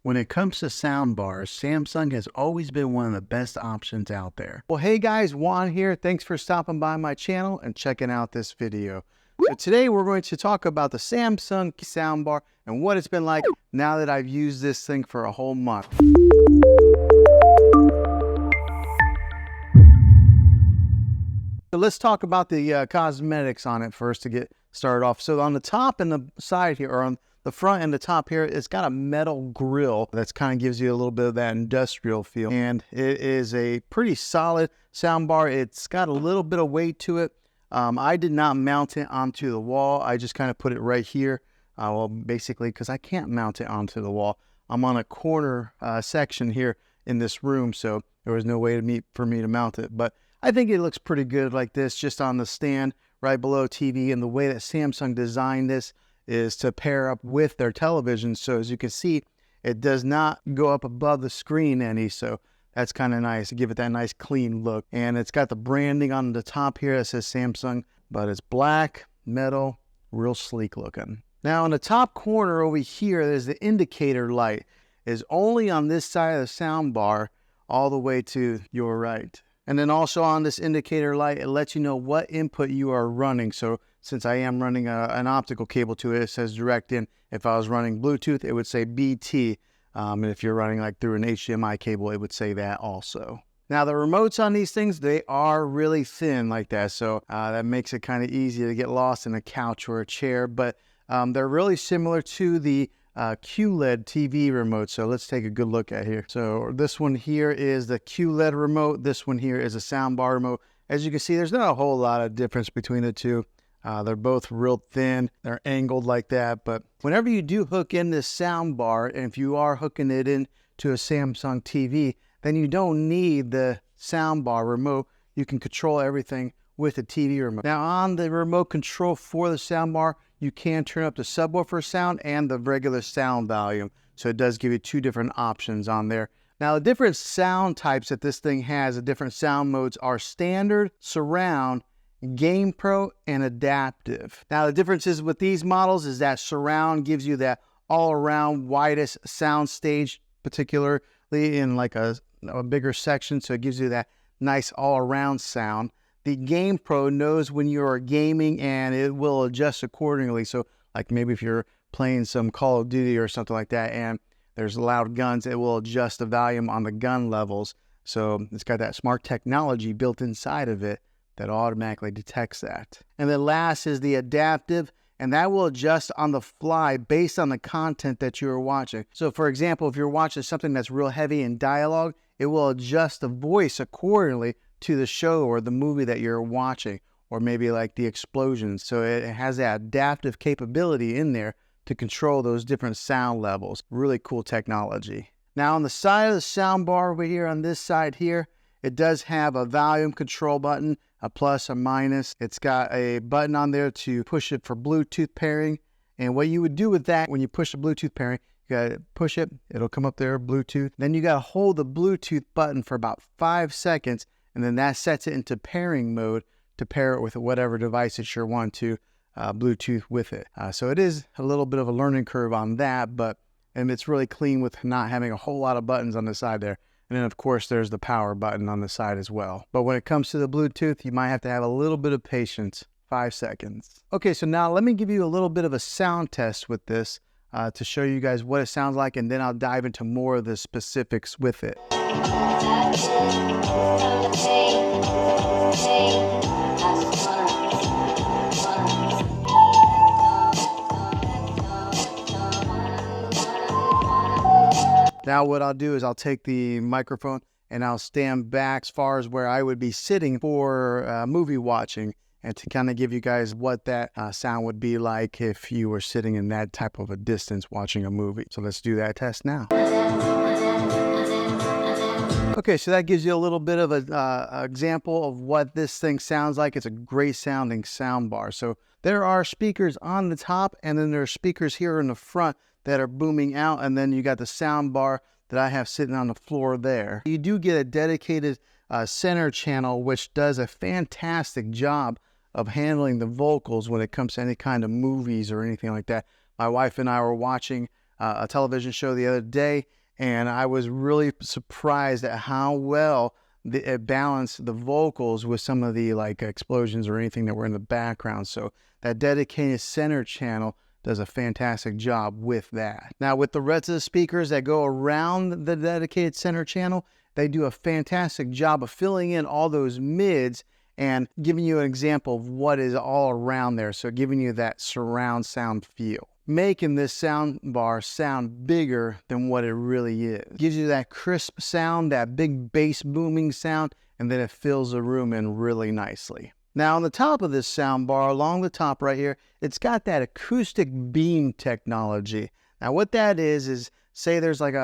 When it comes to sound bars, Samsung has always been one of the best options out there. Well, hey guys, Juan here. Thanks for stopping by my channel and checking out this video. So today we're going to talk about the Samsung soundbar and what it's been like now that I've used this thing for a whole month. So let's talk about the cosmetics on it first to get started off. So on the top and the side here, or on the front and the top here, it's got a metal grill that's kind of gives you a little bit of that industrial feel. And it is a pretty solid soundbar. It's got a little bit of weight to it. I did not mount it onto the wall. I just kind of put it right here. Well, basically, because I can't mount it onto the wall. I'm on a corner section here in this room, so there was no way for me to mount it. But I think it looks pretty good like this, just on the stand right below TV. And the way that Samsung designed this is to pair up with their television. So as you can see, it does not go up above the screen any. So that's kind of nice to give it that nice clean look. And it's got the branding on the top here that says Samsung, but it's black, metal, real sleek looking. Now in the top corner over here, there's the indicator light. Is only on this side of the sound bar all the way to your right. And then also on this indicator light, it lets you know what input you are running. So since I am running an optical cable to it, it says direct in. If I was running Bluetooth, it would say BT. And if you're running like through an HDMI cable, it would say that also. Now the remotes on these things, they are really thin like that. So that makes it kind of easy to get lost in a couch or a chair. But they're really similar to the QLED TV remote. So let's take a good look at here. So this one here is the QLED remote. This one here is a soundbar remote. As you can see, there's not a whole lot of difference between the two. They're both real thin. They're angled like that. But whenever you do hook in this soundbar, and if you are hooking it in to a Samsung TV, then you don't need the soundbar remote. You can control everything with the TV remote. Now on the remote control for the soundbar, you can turn up the subwoofer sound and the regular sound volume. So it does give you two different options on there. Now the different sound types that this thing has, the different sound modes are standard, surround, Game Pro, and adaptive. Now the differences with these models is that surround gives you that all-around widest sound stage, particularly in like a bigger section. So it gives you that nice all-around sound. The Game Pro knows when you are gaming and it will adjust accordingly. So like maybe if you're playing some Call of Duty or something like that and there's loud guns, it will adjust the volume on the gun levels. So it's got that smart technology built inside of it that automatically detects that. And then last is the adaptive, and that will adjust on the fly based on the content that you're watching. So for example, if you're watching something that's real heavy in dialogue, it will adjust the voice accordingly to the show or the movie that you're watching, or maybe like the explosions. So it has that adaptive capability in there to control those different sound levels. Really cool technology. Now on the side of the soundbar over here, on this side here, it does have a volume control button, a plus, a minus. It's got a button on there to push it for Bluetooth pairing. And what you would do with that, when you push the Bluetooth pairing, you gotta push it, it'll come up there, Bluetooth. Then you gotta hold the Bluetooth button for about 5 seconds, and then that sets it into pairing mode to pair it with whatever device that you want to Bluetooth with it. So it is a little bit of a learning curve on that, and it's really clean with not having a whole lot of buttons on the side there. And then of course there's the power button on the side as well. But when it comes to the Bluetooth, you might have to have a little bit of patience. 5 seconds. Okay, so now let me give you a little bit of a sound test with this to show you guys what it sounds like, and then I'll dive into more of the specifics with it. Now what I'll do is I'll take the microphone and I'll stand back as far as where I would be sitting for movie watching, and to kind of give you guys what that sound would be like if you were sitting in that type of a distance watching a movie. So let's do that test now. Okay, so that gives you a little bit of an example of what this thing sounds like. It's a great sounding sound bar. So there are speakers on the top, and then there are speakers here in the front that are booming out, and then you got the sound bar that I have sitting on the floor there. You do get a dedicated center channel, which does a fantastic job of handling the vocals when it comes to any kind of movies or anything like that. My wife and I were watching a television show the other day, and I was really surprised at how well it balanced the vocals with some of the like explosions or anything that were in the background. So that dedicated center channel does a fantastic job with that. Now with the rest of the speakers that go around the dedicated center channel, they do a fantastic job of filling in all those mids and giving you an example of what is all around there. So giving you that surround sound feel, making this sound bar sound bigger than what it really is. Gives you that crisp sound, that big bass booming sound, and then it fills the room in really nicely. Now on the top of this sound bar, along the top right here, it's got that acoustic beam technology. Now what that is say there's like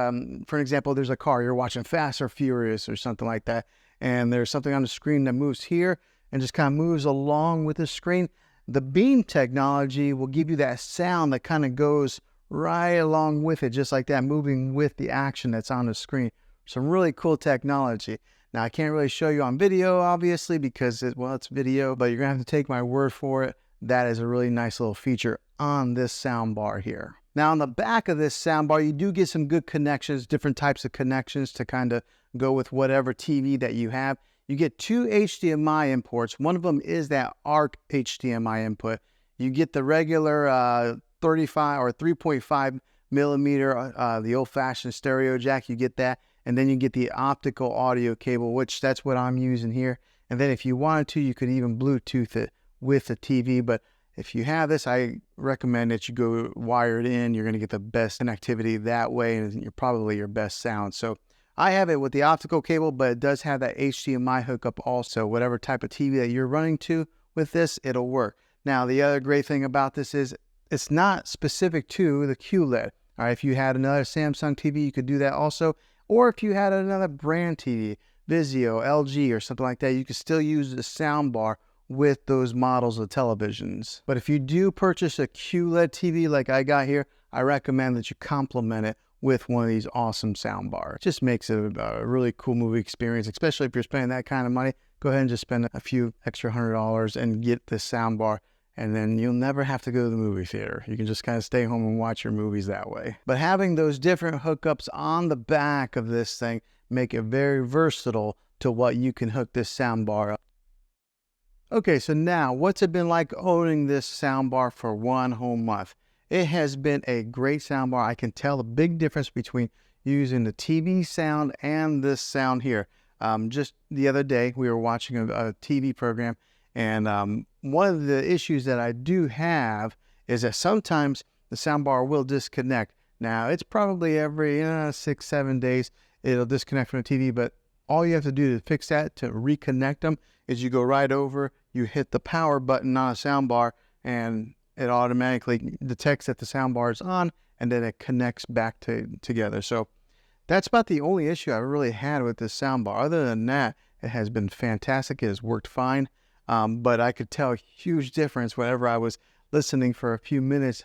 for example, there's a car, you're watching Fast or Furious or something like that, and there's something on the screen that moves here and just kind of moves along with the screen. The beam technology will give you that sound that kind of goes right along with it, just like that, moving with the action that's on the screen. Some really cool technology. Now, I can't really show you on video, obviously, because it's video, but you're going to have to take my word for it. That is a really nice little feature on this sound bar here. Now, on the back of this sound bar, you do get some good connections, different types of connections to kind of go with whatever TV that you have. You get 2 HDMI imports. One of them is that ARC HDMI input. You get the regular 35 or 3.5 millimeter, the old-fashioned stereo jack. You get that, and then you get the optical audio cable, which that's what I'm using here. And then if you wanted to, you could even Bluetooth it with the TV. But if you have this, I recommend that you go wired in. You're going to get the best connectivity that way, and you're probably your best sound. So I have it with the optical cable, but it does have that HDMI hookup also. Whatever type of TV that you're running to with this, it'll work. Now, the other great thing about this is it's not specific to the QLED. All right, if you had another Samsung TV, you could do that also. Or if you had another brand TV, Vizio, LG, or something like that, you could still use the soundbar with those models of televisions. But if you do purchase a QLED TV like I got here, I recommend that you complement it with one of these awesome soundbars. It just makes it a really cool movie experience, especially if you're spending that kind of money. Go ahead and just spend a few extra $100 and get this soundbar, and then you'll never have to go to the movie theater. You can just kind of stay home and watch your movies that way. But having those different hookups on the back of this thing make it very versatile to what you can hook this soundbar up. Okay, so now what's it been like owning this soundbar for one whole month? It has been a great soundbar. I can tell the big difference between using the TV sound and this sound here. Just the other day, we were watching a TV program, and one of the issues that I do have is that sometimes the soundbar will disconnect. Now, it's probably every 6-7 days it'll disconnect from the TV, but all you have to do to fix that, to reconnect them, is you go right over, you hit the power button on a soundbar, and it automatically detects that the soundbar is on, and then it connects back together. So that's about the only issue I really had with this soundbar. Other than that, it has been fantastic. It has worked fine. But I could tell a huge difference whenever I was listening for a few minutes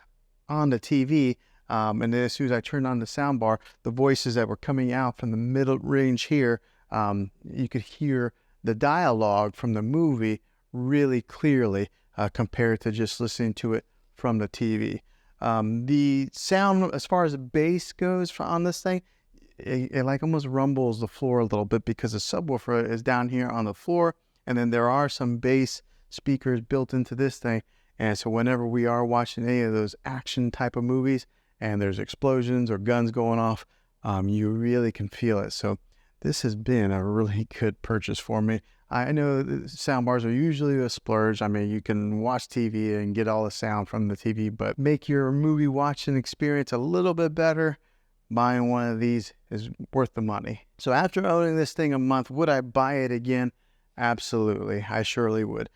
on the TV. And then as soon as I turned on the soundbar, the voices that were coming out from the middle range here, you could hear the dialogue from the movie really clearly compared to just listening to it from the TV. The sound, as far as the bass goes on this thing, it like almost rumbles the floor a little bit because the subwoofer is down here on the floor, and then there are some bass speakers built into this thing. And so whenever we are watching any of those action type of movies and there's explosions or guns going off, you really can feel it. So this has been a really good purchase for me. I know soundbars are usually a splurge. I mean, you can watch TV and get all the sound from the TV, but make your movie watching experience a little bit better. Buying one of these is worth the money. So after owning this thing a month, would I buy it again? Absolutely, I surely would,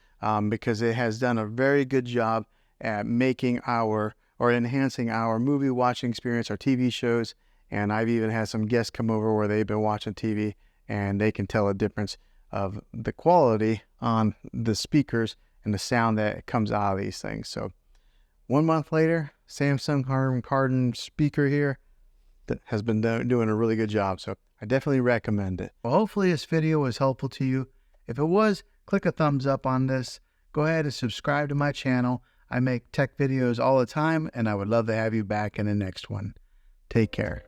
because it has done a very good job at making enhancing our movie watching experience, our TV shows. And I've even had some guests come over where they've been watching TV and they can tell a difference of the quality on the speakers and the sound that comes out of these things. So 1 month later, Samsung Cardin speaker here that has been doing a really good job. So I definitely recommend it. Well, hopefully this video was helpful to you. If it was, click a thumbs up on this. Go ahead and subscribe to my channel. I make tech videos all the time, and I would love to have you back in the next one. Take care.